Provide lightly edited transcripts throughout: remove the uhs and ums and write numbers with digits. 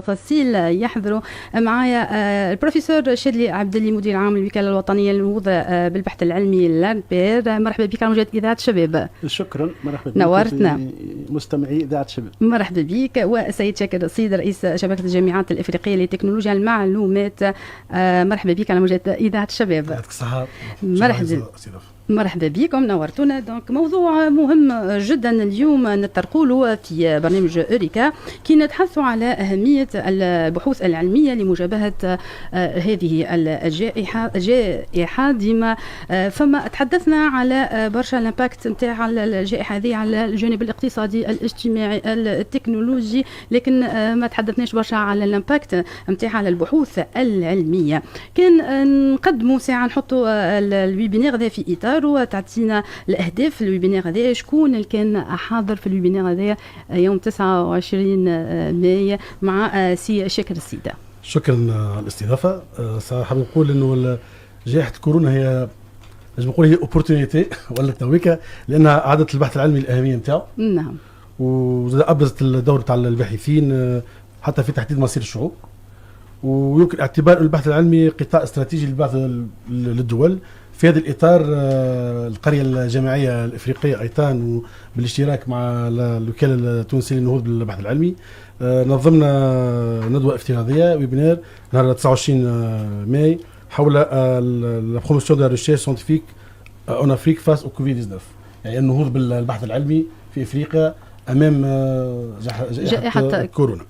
تفاصيل يحضروا معايا البروفيسور شادلي عبد اللي مدير عام الوكاله الوطنيه للنهوضه بالبحث العلمي لانبير. مرحبا بك على موجات اذاعه الشباب. شكرا، مرحبا بك. نورتنا مستمعي اذاعه الشباب. مرحبا بك. والسيد شاكر صيد رئيس شبكه الجامعات الافريقيه لتكنولوجيا المعلومات. مرحبا بك على موجات اذاعه الشباب. يعطيك الصحه. مرحبا بكم، نورتونا. دونك موضوع مهم جدا اليوم نتطرقوا له في برنامج أوريكا كي نتحدثوا على أهمية البحوث العلمية لمجابهة هذه الجائحة ديما. فما تحدثنا على برشا الامباكت نتاع الجائحة هذه على الجانب الاقتصادي الاجتماعي التكنولوجي، لكن ما تحدثناش برشا على الامباكت نتاع على البحوث العلمية. كان نقدموا ساعة نحطوا الويبينير ذا في إطار وتعطينا الأهداف الويبينير هذا. شكون اللي كان حاضر في الويبينير هذا يوم 29 ماي مع سي شاكر السيدة؟ شكرا على الاستضافة. صراحة نقول إنه جائحة كورونا هي لازم نقول هي اوبورتونيتي ولا تويكا، لأنها أعادت البحث العلمي الأهمية نتاعو. نعم. وأبرزت الدور تاع الباحثين حتى في تحديد مصير الشعوب، ويمكن اعتبار البحث العلمي قطاع استراتيجي للبحث للدول. في هذا الإطار القرية الجامعية الإفريقية أيتان بالاشتراك مع الوكالة التونسية للنهوض بالبحث العلمي نظمنا ندوة افتراضية ويبينار نهار 29 ماي حول la promotion de la recherche scientifique en Afrique face au Covid-19، يعني النهوض بالبحث العلمي في إفريقيا أمام جائحة كورونا.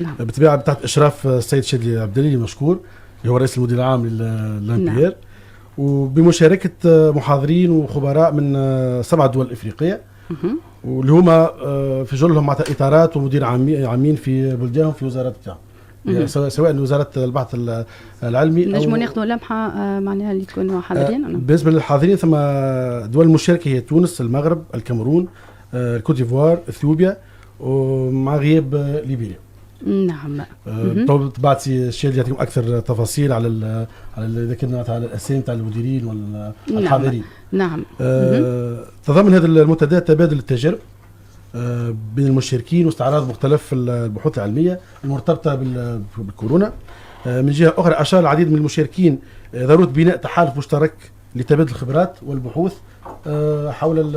نعم. بالطبيعة تحت إشراف السيد شادلي عبد اللي مشكور، هو رئيس المدير العام للانبير. نعم. وبمشاركة محاضرين وخبراء من 7 دول إفريقية، واللي هما في جلهم مع إطارات ومدير عامين في بلدانهم في وزارات بتاعهم، يعني سواء وزارة البحث العلمي. نجموا ناخذوا لمحة معناها اللي تكونوا حاضرين. بالنسبة للحاضرين ثم دول مشاركة هي تونس، المغرب، الكاميرون، الكوت ديفوار، اثيوبيا، ومع غياب ليبيريا. نعم. طبعا الشيء يعطيكم اكثر تفاصيل على اذا كنا على الاسامي تاع المديرين والحاضرين. نعم. تضمن هذا المنتديات تبادل التجارب بين المشاركين واستعراض مختلف البحوث العلميه المرتبطه بالكورونا. من جهه اخرى اشار العديد من المشاركين ضروره بناء تحالف مشترك لتبادل الخبرات والبحوث حول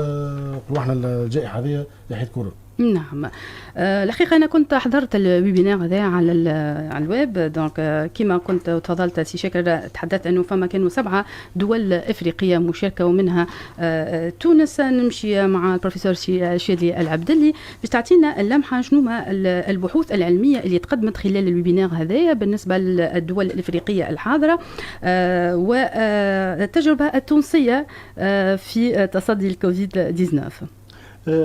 الجائحه هذه، جائحه كورونا. نعم. الحقيقة أنا كنت حضرت الويبينار هذا على الويب. دونك كما كنت تفضلت سي شاكر تحدثت أنه فما كانوا 7 دول إفريقية مشاركة ومنها تونس. نمشي مع البروفيسور شادلي العبدلي باش تعطينا اللمحة شنو ما البحوث العلمية اللي تقدمت خلال الويبينار هذا بالنسبة للدول الإفريقية الحاضرة والتجربة التونسية في تصدي الكوفيد 19.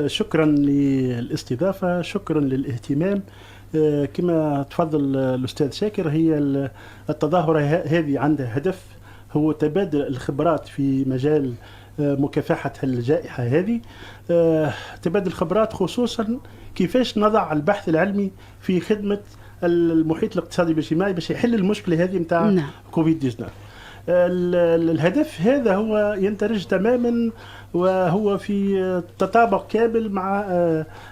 شكرا للاستضافة، شكرا للاهتمام. كما تفضل الأستاذ شاكر، هي التظاهرة هذه عندها هدف هو تبادل الخبرات في مجال مكافحة الجائحة هذه. تبادل الخبرات خصوصا كيفاش نضع البحث العلمي في خدمة المحيط الاقتصادي والاجتماعي باش يحل المشكلة هذه متاع كوفيد 19. الهدف هذا هو يندرج تماما وهو في تطابق كامل مع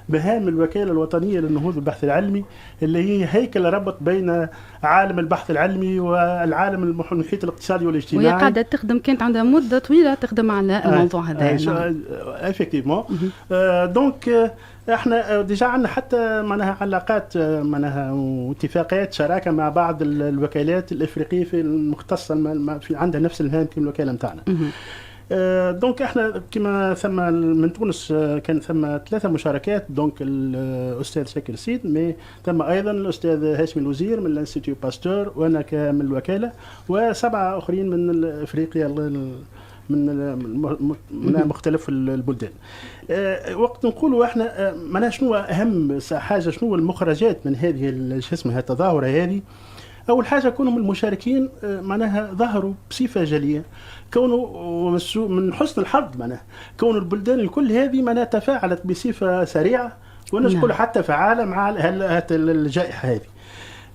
مهام الوكالة الوطنية للنهوض بالبحث العلمي، اللي هي هيكل ربط بين عالم البحث العلمي والعالم المحيط الاقتصادي والاجتماعي. وهي قاعدة تخدم، كانت عندها مدة طويلة تخدم على الموضوع هذا. افكتيفمون. دونك احنا ديجا عندنا حتى معناها علاقات معناها واتفاقيات شراكه مع بعض الوكالات الافريقيه في المختصه في عندها نفس المهام كما الوكاله نتاعنا. دونك احنا كما ثم من تونس كان ثم 3 مشاركات. دونك الاستاذ شاكر السيد، مي ثم ايضا الاستاذ هاشم الوزير من الانستيتيو باستور وانا من الوكاله، و7 اخرين من افريقيا من مختلف البلدان. وقت نقولوا احنا معناها شنو اهم حاجه، شنو المخرجات من هذه التظاهره هذه. اول حاجه كونهم المشاركين معناها ظهروا بصفه جليه، كونوا من حسن الحظ معناها كون البلدان الكل هذه معناها تفاعلت بصفه سريعه ونقول حتى فعاله مع الجائحه هذه.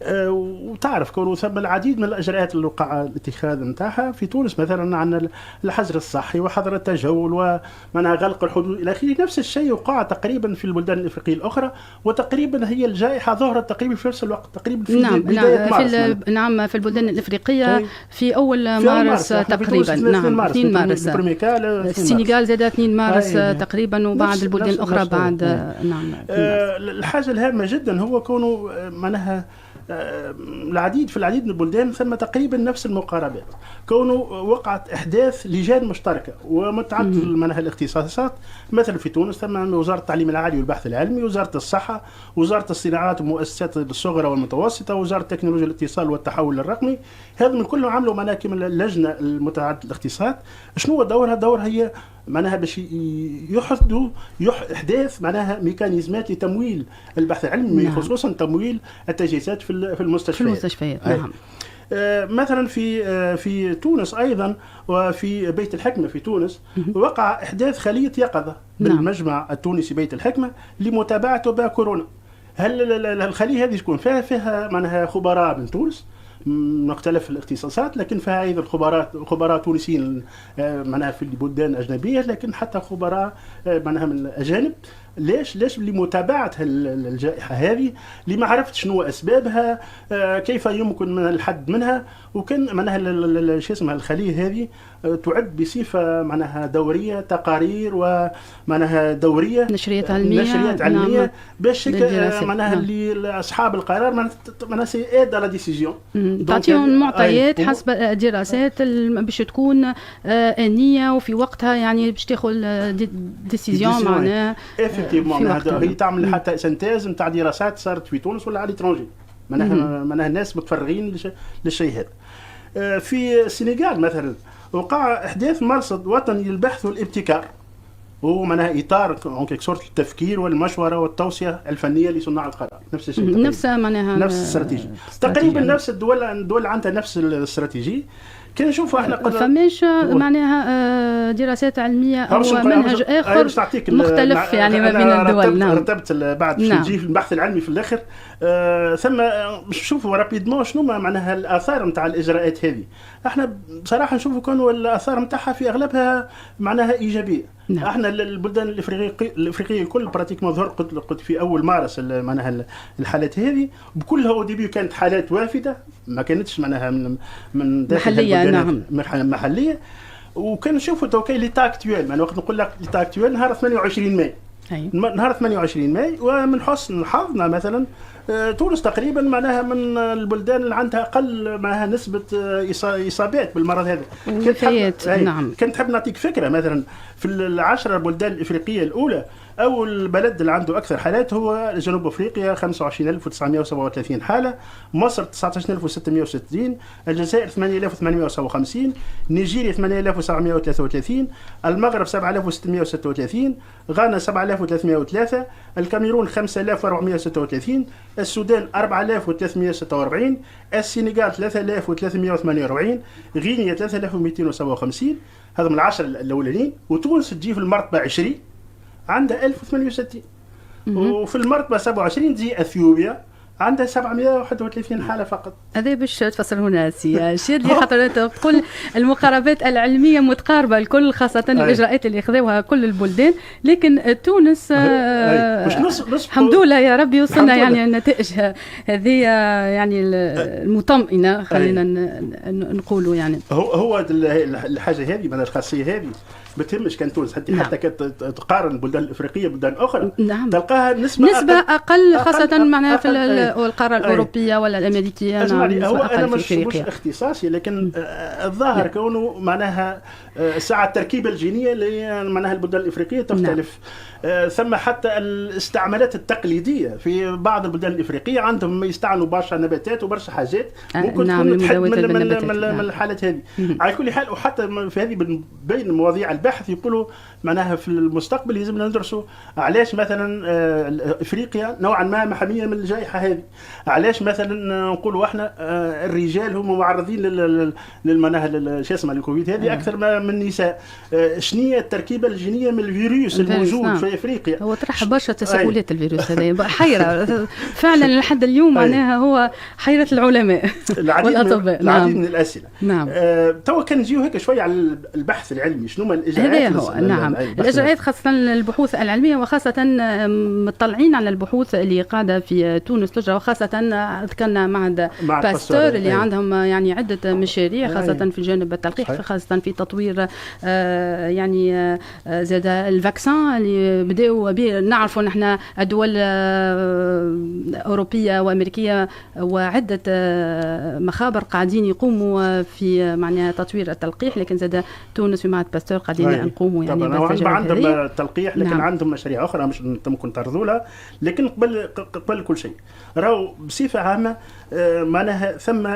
وتعرف كونه ثم العديد من الاجراءات اللي وقع الاتخاذ نتاعها في تونس، مثلا عندنا الحجر الصحي وحظر التجول ومنع غلق الحدود الى اخره. نفس الشيء وقع تقريبا في البلدان الافريقيه الاخرى، وتقريبا هي الجائحه ظهرت تقريبا في نفس الوقت، تقريبا في بدايه مارس. نعم في البلدان الافريقيه في اول مارس تقريبا. نعم 2 مارس السنغال زاد 2 مارس تقريبا، وبعد البلدان الاخرى بعد نعم. الحاجه الهامه جدا هو كونه معناها في العديد من البلدان ثم تقريبا نفس المقاربات، كونه وقعت احداث لجان مشتركه ومتعدده منها الاختصاصات. مثلا في تونس ثم وزاره التعليم العالي والبحث العلمي، وزاره الصحه، وزاره الصناعات والمؤسسات الصغرى والمتوسطه، وزاره تكنولوجيا الاتصال والتحول الرقمي. هذا من كلهم عملوا مناكم اللجنه المتعدده الاختصاصات. شنو هو دورها؟ دورها هي معناها باش يحدثوا احداث معناها ميكانيزمات لتمويل البحث العلمي، نعم. خصوصا تمويل التجهيزات في المستشفيات. نعم. مثلا في تونس ايضا، وفي بيت الحكمه في تونس وقع احداث خليه يقظه بالمجمع التونسي بيت الحكمه لمتابعه وباء كورونا. هل الخليه هذه تكون فيها معناها خبراء من تونس من مختلف الاختصاصات، لكن فيها ايضا خبراء تونسيين معناها في البلدان الاجنبيه، لكن حتى خبراء معناها من الاجانب. ليش لمتابعه الجائحه هذه، لمعرفه شنو اسبابها، كيف يمكن من الحد منها. وكان معناها شو اسمها الخليه هذه تعد بصفه معناها دوريه تقارير ومعناها دوريه نشريات علميه نعم. باش معناها لاصحاب القرار معناها سي ايد على ديسيجن، تعطيهم معطيات حسب دراسات باش تكون انيه وفي وقتها، يعني باش تاخذ ديسيجن معناها هي تعمل حتى سنتاز نتاع دراسات صارت في تونس ولا على الاترونجي، معناها الناس متفرغين للشيء هذا. في السنغال مثلا وقع احداث مرصد وطني للبحث والابتكار، وهو معناها اطار صورة التفكير والمشوره والتوصيه الفنيه لصناع القرار. نفس الشيء، نفس معناها نفس الاستراتيجيه تقريبا، نفس الدول عندها نفس الاستراتيجيه. كنا نشوفوا احنا فماش معناها دراسات علميه او منهج اخر مختلف يعني ما بين الدول. نعم رتبت بعد في نجي في البحث العلمي في الاخر. ثم نشوفوا رابيدمون شنو معناها الاثار نتاع الاجراءات هذه. احنا بصراحه نشوفوا كانوا الاثار نتاعها في اغلبها معناها ايجابيه. نعم. احنا البلدان الافريقيه الكل براتيكمون ظهر قلت في اول مارس معناها الحالات هذه بكلها او ديبي كانت حالات وافده، ما كانتش معناها من داخل محليه. نعم محليه. وكان نشوفوا توكي ليتا اكتويل، يعني وقت نقول لك ليتا اكتويل نهار 28 ماي. نهار 28 ماي، ومن حسن حظنا مثلا تونس تقريبا معناها من البلدان اللي عندها اقل معناها نسبه اصابات بالمرض هذا. كنت حاب نعطيك فكره، مثلا في ال10 بلدان الافريقيه الاولى اول بلد اللي عنده اكثر حالات هو جنوب افريقيا 25937 حاله، مصر 19660، الجزائر 8857، نيجيريا 8733، المغرب 7636، غانا 7303، الكاميرون 5436، السودان 4346، السنغال 3348، غينيا 3257. هذا من 10 الاولانيين. وتونس تجي في المرتبه 20 عندها 1068. وفي المرتبه 27 تجي اثيوبيا عندها 731 حاله فقط. هذا باش تفسره لنا سي شيرلي، خاطر انت تقول المقاربات العلميه متقاربه الكل، خاصه الاجراءات اللي خذوها كل البلدان، لكن تونس الحمد لله يا ربي وصلنا يعني النتائج هذه يعني المطمئنه، خلينا نقولوا. يعني هو الحاجه هذه من الخاصيه هذه ما تهمش كان تونس حتى كانت تقارن البلدان الافريقيه بلدان اخرى. نعم. تلقاها نسبه اقل خاصه معناها في القاره الاوروبيه ولا الامريكيه. نعم. هو انا مش اختصاصي، لكن الظاهر كونه معناها ساعه التركيبه الجينيه اللي معناها البلدان الافريقيه تختلف. ثم حتى الاستعمالات التقليديه في بعض البلدان الافريقيه عندهم يستعملوا برشا نباتات وبرشا حاجات ممكن تكون تحد من الحالات هذه. على كل حال، وحتى في هذه بين مواضيع البحث البحث يقولوا معناها في المستقبل لازمنا ندرسوا علاش مثلا افريقيا نوعا ما محميه من الجائحه هذه، علاش مثلا نقولوا احنا الرجال هم معرضين للمناهل شو اسمه الكوفيد هذه اكثر من النساء، شنية التركيبه الجينيه من الفيروس الموجود في افريقيا. هو طرح برشا تساؤلات الفيروس هذا، حيره فعلا لحد اليوم معناها هو حيره العلماء والاطباء. العديد من الاسئله. نعم. تو كان نجيو هيك شويه على البحث العلمي، شنو هما الاجراءات؟ هذا هو نعم الاجراءات خاصه البحوث العلميه، وخاصه مطلعين على البحوث اللي قاعده في تونس تجرى، وخاصه ذكرنا معهد باستور اللي عندهم يعني عده مشاريع خاصه في جانب التلقيح، خاصه في تطوير يعني زاد الفاكسين اللي بداوا به. نعرفوا نحن الدول اوروبيه وامريكيه وعده مخابر قاعدين يقوموا في معناها تطوير التلقيح، لكن زاد تونس في معهد باستور قاعدين نقوموا يعني طبعا عندهم تلقيح، لكن نعم. عندهم مشاريع اخرى مش ممكن تعرضوا لها، لكن قبل كل شيء راهو بصفه عامه معناها ثم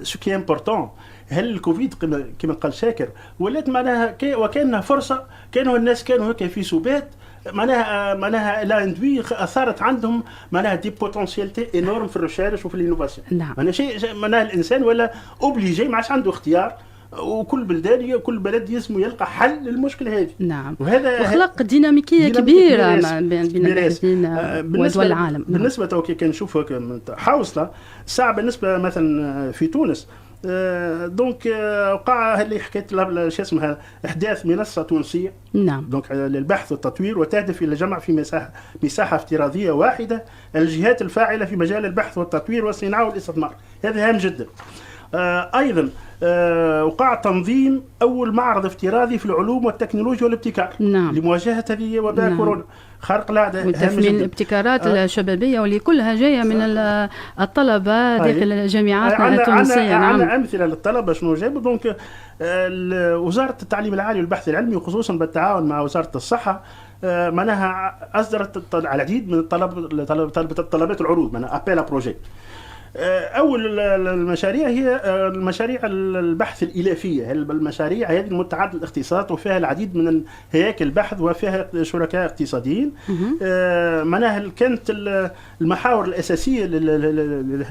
سو كي امبورطون. هل الكوفيد كما قال شاكر ولات معناها وكانها فرصه، كانوا الناس كانوا هيك في سبات معناها لا اندوي اثارت عندهم معناها دي بوتنسيالتي انورم في الريشيرش وفي الانوفاسيون. نعم. معناها شيء معناها الانسان ولا اوبليجي، ما عادش عنده اختيار، وكل بلدان كل بلد يسمو يلقى حل للمشكله هذه. نعم. وهذا وخلق ديناميكيه كبيره بين البلدان ودول العالم. بالنسبه تو كي نشوفوا حوصله الساعه بالنسبه مثلا في تونس دونك وقع اللي حكيت شو اسمها احداث منصه تونسيه. نعم. دونك للبحث والتطوير، وتهدف الى جمع في مساحه افتراضيه واحده الجهات الفاعله في مجال البحث والتطوير والصناعه والاستثمار. هذا هام جدا. ايضا وقع تنظيم اول معرض افتراضي في العلوم والتكنولوجيا والابتكار. نعم. لمواجهه هذه وباء كورونا، خارق العاده، وتثمين الابتكارات الشبابيه واللي كلها جايه من الطلبه داخل جامعاتنا التونسيه. عندنا امثله للطلبه شنو جابوا. دونك وزاره التعليم العالي والبحث العلمي وخصوصا بالتعاون مع وزاره الصحه معناها اصدرت العديد من طلبات العروض، معناها ابيل بروجي. أول المشاريع هي المشاريع البحث الإلافية. المشاريع هذه متعددة الاختصاصات وفيها العديد من هياكل البحث وفيها شركاء اقتصاديين. معناها كانت المحاور الأساسية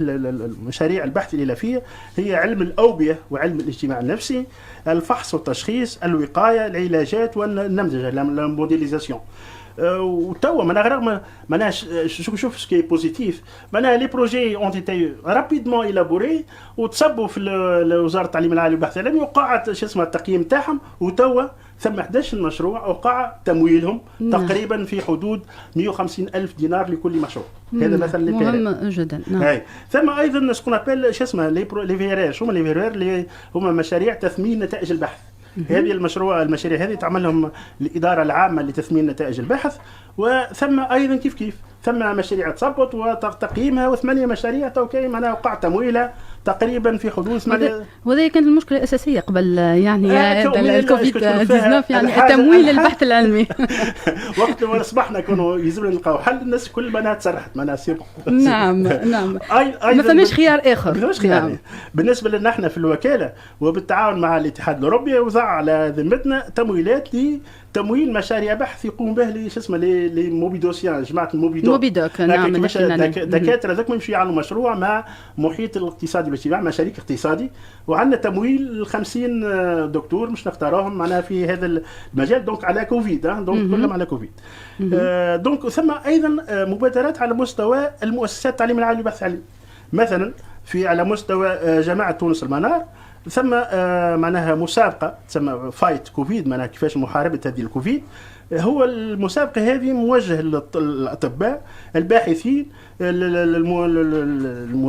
للمشاريع البحث الإلافية هي علم الأوبية وعلم الاجتماع النفسي، الفحص والتشخيص، الوقاية، العلاجات والنمذجة، الموديليزاسيون. وتوا معناها رغم معناها شوف سكي بوزيتيف، معناها لي بروجي اون ايتي رابيدمون إلابوري وتصبوا في وزاره التعليم العالي والبحث العلمي، وقعت شو اسمه التقييم تاعهم، وتوا ثم 11 مشروع وقع تمويلهم تقريبا في حدود 150,000 دينار لكل مشروع. هذا مثلا مهم جدا. نعم. ثم ايضا سكون ابل شو اسمه لي فيرير. هما لي فيرير اللي هما مشاريع تثمين نتائج البحث. هذه المشاريع هذه تعملهم الإدارة العامة لتثمين نتائج البحث، وثم أيضا كيف ثم مشاريع تصبت وتقييمها، و8 مشاريع توكي معناها وقع تمويلها تقريبا في حدود 8. وهذه كانت المشكلة الأساسية قبل يعني الكوفيد 19 يعني التمويل للبحث العلمي. وقت ما أصبحنا كانوا يلزمنا نلقاو حل، الناس كل ما تسرحت معناها نعم. ما فماش خيار آخر. نعم. بالنسبة لنا احنا في الوكالة وبالتعاون مع الاتحاد الأوروبي وضع على ذمتنا تمويلات تمويل مشاريع بحث يقوم به لي موبيدوسيان، جماعه موبيدوك. نعم. دكاتره ذاك يمشي على مشروع مع محيط الاقتصادي والاجتماعي مع شريك اقتصادي، وعندنا تمويل 50 دكتور مش نختارهم معناها في هذا المجال. دونك على كوفيد، دونك كلهم على كوفيد. دونك ثم ايضا مبادرات على مستوى المؤسسات التعليم العالي والبحث العلمي، مثلا على مستوى جامعه تونس المنار ثم معناها مسابقه تسمى فايت كوفيد، معناها كيفاش محاربه هذه الكوفيد. هو المسابقه هذه موجهه للاطباء الباحثين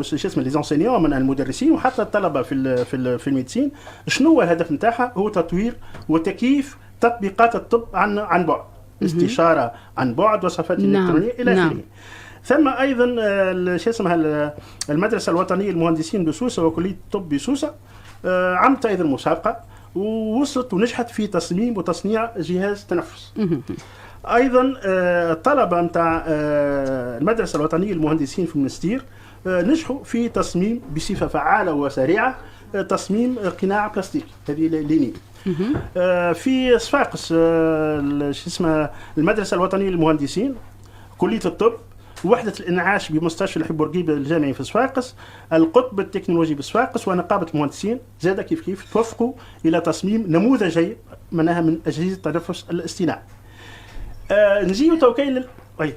شو اسمه لي زونسينيون من المدرسين وحتى الطلبه في الميديسين. شنو هو الهدف نتاعها؟ هو تطوير وتكييف تطبيقات الطب عن بعد، استشاره عن بعد، وصفات الكترونيه الى اخره. ثم ايضا شو اسمها المدرسه الوطنيه للمهندسين بسوسه وكليه الطب بسوسه عملت ايضا مسابقه ووصلت ونجحت في تصميم وتصنيع جهاز تنفس. ايضا الطلبه نتاع المدرسه الوطنيه للمهندسين في المنستير نجحوا في تصميم بصفه فعاله وسريعه تصميم قناع بلاستيك، هذه ليني. في صفاقس شو اسمه المدرسة الوطنية للمهندسين، كلية الطب، وحدة الإنعاش بمستشفى الحبيب بورقيبة الجامعي في صفاقس، القطب التكنولوجي بصفاقس، ونقابة المهندسين زاد كيف توفقوا إلى تصميم نموذجي منها من أجهزة التنفس الاصطناعي. نجيو توكيل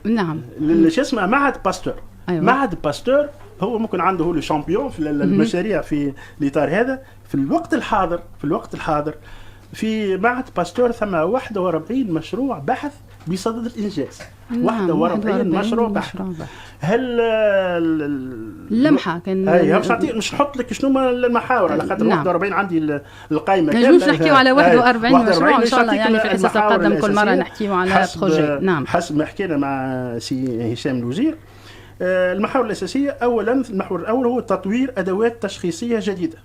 نعم شو اسمه معهد باستور. أيوة. معهد باستور هو ممكن عنده هو الشامبيون في المشاريع في الإطار هذا. في الوقت الحاضر في معهد باستور ثم 41 مشروع بحث بصدد الإنجاز. 41 مشروع بحث. هل اللمحة كان مش نحط لك شنو المحاور على خاطر 41 عندي القائمة كاملة. نجوش نحكيو على 41 مشروع إن شاء الله يعني في الحصة القادمة كل مرة نحكيو على بروجي. نعم حسب ما حكينا مع سي هشام الوزير. المحاور الأساسية أولا، المحور الأول هو تطوير أدوات تشخيصية جديدة.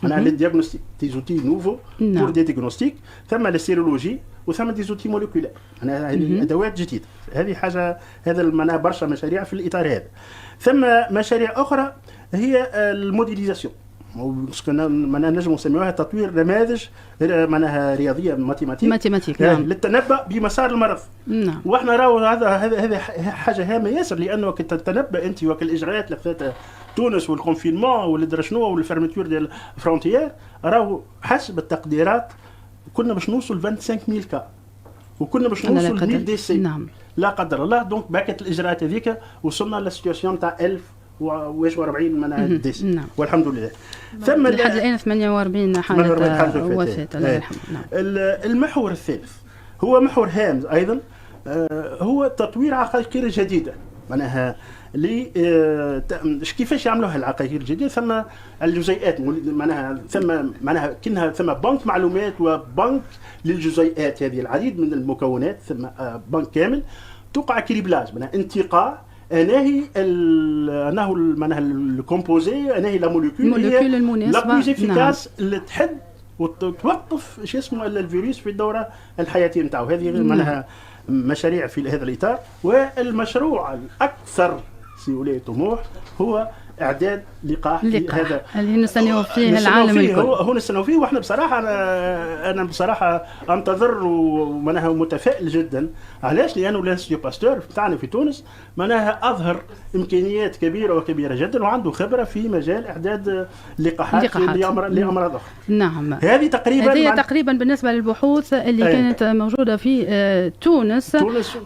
أنا للدياغنوستيك ديزوتي نوفو بور دي دياغنوستيك، ثم السيرولوجي وثم ديزوتي موليكولار. أنا هذه أدوات جديدة، هذه حاجة، هذا معناها برشا مشاريع في الإطار هذا. ثم مشاريع أخرى هي الموديليزاسيون، معناها نجم نسميوها تطوير نماذج معناها رياضيه ماتيماتيك للتنبؤ بمسار المرض. نعم. واحنا راهو هذا حاجه هامه ياسر، لانه كي تتنبأ انت وكل الاجراءات اللي خذتها تونس والكونفينمون والدرا شنو والفرمتور ديال الفرونتيير، راهو حسب التقديرات كنا باش نوصل 25000 كا وكنا باش نوصل 1000 ديسي. نعم. لا قدر الله. دونك باكت الاجراءات هذيك وصلنا للسيتواسيون تاع 1040 من ديس. نعم. والحمد لله. ثم لحد الآن 48 حالة وفاة. نعم. المحور الثالث هو محور هام أيضا، هو تطوير عقاقير جديدة. معناها كيفاش يعملوها العقاقير الجديدة؟ ثم الجزيئات معناها كأنها ثم بنك معلومات وبنك للجزيئات، هذه العديد من المكونات، ثم بنك كامل توقع كريبلاج، معناها انتقاء انه معناها الكومبوزي، انه لا موليكول المناسبه لا بلوز افيكاس اللي تحد وتوقف شو اسمه الفيروس في الدوره الحياتيه نتاعو. هذه معناها مشاريع في هذا الاطار. والمشروع الاكثر سيولي طموح هو اعداد لقاح هذا اللي نستناو فيه العالم الكل. هو نستناو فيه، واحنا بصراحه انا بصراحه انتظر ومعناها متفائل جدا. علاش؟ لانه الانستيتيو باستور بتاعنا في تونس معناها اظهر امكانيات كبيره جدا، وعنده خبره في مجال اعداد لقاحات لامراض اخرى. نعم. هذه تقريبا بالنسبه للبحوث اللي كانت موجوده في تونس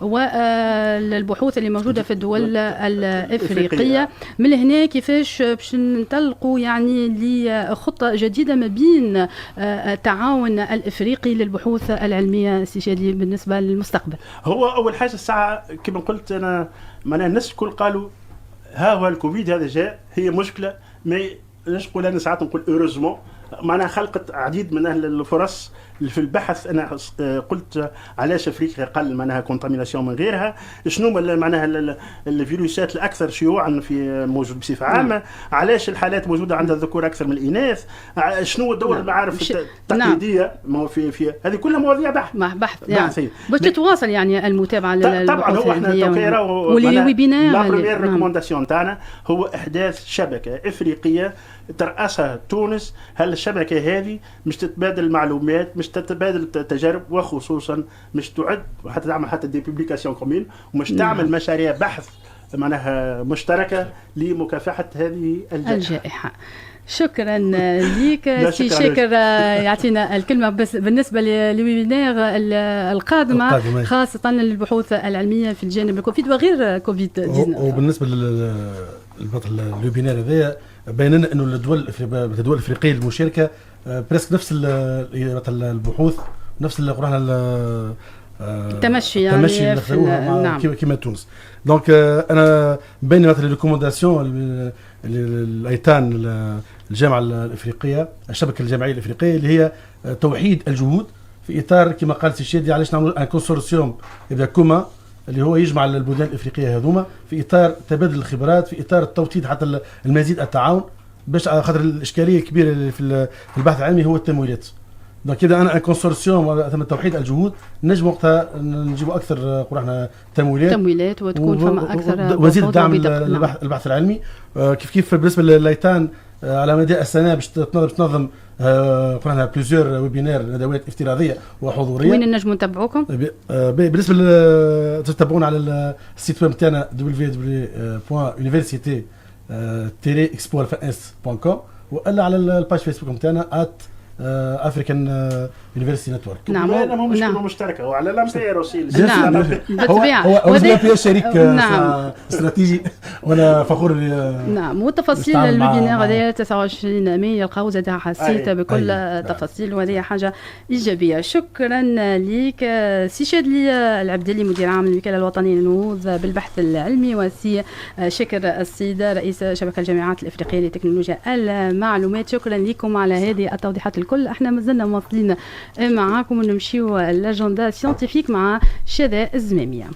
والبحوث اللي موجوده في الدول الافريقيه. من هنا كيفاش باش ننطلقوا يعني لخطه جديده ما بين التعاون الافريقي للبحوث العلميه سي شادي بالنسبه للمستقبل؟ هو اول حاجه الساعه كما قلت انا معناها الناس الكل قالوا ها هو الكوفيد هذا جاء، هي مشكله، ما نقول انا ساعات نقول اوروزمون معناها خلقت عديد من الفرص في البحث. انا قلت علاش افريقيا قل معناها كونتاميناسيون من غيرها، شنو معناها الفيروسات الاكثر شيوعا في موجود بصفه عامه، علاش الحالات موجوده عند الذكور اكثر من الاناث، شنو دور المعارف التقليديه. في هذه كلها مواضيع بحث يعني. باش تتواصل يعني المتابعه طبعا. هو احنا والويبينار لا بريمير ريكومونداسيون تاعنا هو احداث شبكه افريقيه ترأسها تونس. هل الشبكه هذه مش تتبادل المعلومات، مش تتبادل التجارب، وخصوصا مش تعد حتى تعمل حتى دي بوبليكاسيون كومين، ومش تعمل مشاريع بحث معناها مشتركه لمكافحه هذه الجائحه. شكرا لك سي شاكر. يعطينا الكلمه بس بالنسبه للويبينار القادمه خاصه للبحوث العلميه في الجانب الكوفيد وغير كوفيد 19. وبالنسبه للويبينار هذا بين لنا انه الدول الافريقيه المشاركه بريسك نفس البحوث، نفس اللي قرانا التمشي يعني نعم. كما تونس. دونك انا بين مثلا الريكومونداسيون الايتان الجامعه الافريقيه، الشبكه الجامعيه الافريقيه، اللي هي توحيد الجهود في اطار كما قال سي شادي، علاش نعملوا ان كونسورسيوم اذا كوما اللي هو يجمع البلدان الافريقيه هذوما في اطار تبادل الخبرات، في اطار التوطيد حتى المزيد التعاون، باش خاطر الاشكاليه الكبيره اللي في البحث العلمي هو التمويلات. دونك كذا انا كونسورسيوم ثم توحيد الجهود نجم وقتها نجيبوا اكثر قرحنا تمويلات وتكون فما اكثر وزيد دعم البحث العلمي. كيف بالنسبه للايتان على مدى السنه باش تنظم قلنا بليزيور ويبينار ندوات افتراضيه وحضوريه. وين نجموا نتابعوكم؟ بالنسبه تتابعونا على السيت ويب تاعنا www.université-expo.com والا على الباج فيسبوك تاعنا افريكان يونيفرسيتي نتورك. نعم هو مشكله مشتركه وعلى الامبير اوسي. نعم بالطبيعه هو شريك استراتيجي وانا فخور. نعم والتفاصيل الويبينار هذايا 29 ماي يلقاو زاد حسيت بكل تفاصيل وهذه حاجه ايجابيه. شكرا لك سي شادلي العبدلي مدير عام الوكاله الوطنيه للنهوض بالبحث العلمي، وسي شكر السيد رئيس شبكه الجامعات الافريقيه لتكنولوجيا المعلومات. شكرا لكم على هذه التوضيحات الكل. احنا مازلنا مواصلين معاكم ونمشيو الاجنده سيانتيفيك مع شذا الزماميه.